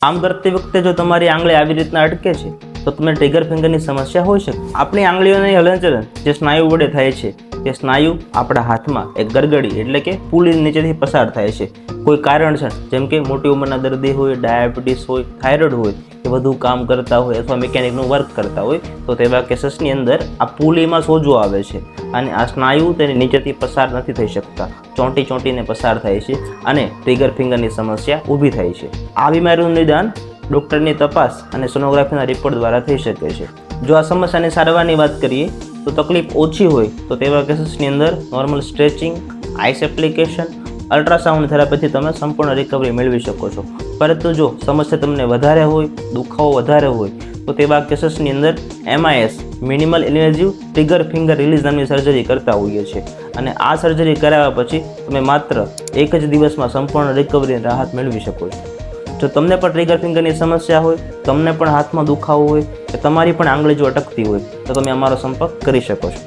આમ કરતી વખતે જો તમારી આંગળી આવી રીતના અટકે છે તો તમને ટ્રિગર ફિંગરની સમસ્યા હોઈ શકે. આપણી આંગળીઓની હલનચલન જે સ્નાયુ વડે થાય છે તે સ્નાયુ આપણા હાથમાં એક ગરગડી એટલે કે પુલી નીચેથી પસાર થાય છે. કોઈ કારણ છે જેમ કે મોટી ઉંમરના દર્દી હોય, ડાયાબિટીસ હોય, થાઇરોઇડ હોય, કે વધુ કામ કરતા હોય અથવા મિકેનિકનું વર્ક કરતા હોય તો તેવા કેસીસની અંદર આ પુલીમાં સોજો આવે છે અને આ સ્નાયુ તેની નીચેથી પસાર નથી થઈ શકતા, ચોંટીને પસાર થાય છે અને ટ્રિગર ફિંગરની સમસ્યા ઊભી થાય છે. આ બીમારીનું નિદાન ડૉક્ટરની તપાસ અને સોનોગ્રાફીના રિપોર્ટ દ્વારા થઈ શકે છે. જો આ સમસ્યાની સારવારની વાત કરીએ તો તકલીફ ઓછી હોય તો તેવા કેસીસની અંદર normal stretching, ice application, ultrasound થેરાપીથી તમે સંપૂર્ણ રિકવરી મેળવી શકો છો. પરંતુ જો સમસ્યા તમને વધારે હોય, દુખાવો વધારે હોય તો તેવા કેસીસની અંદર MIS minimal invasive trigger finger release નામની સર્જરી કરતા હોઈએ છીએ અને આ સર્જરી કરાવ્યા પછી તમે માત્ર એક જ દિવસમાં સંપૂર્ણ રિકવરીની રાહત મેળવી શકો છો. જો તમને પણ ટ્રિગર ફિંગરની સમસ્યા હોય, તમને પણ હાથમાં દુખાવો હોય કે તમારી પણ આંગળી જો અટકતી હોય તો તમે અમારો સંપર્ક કરી શકો છો.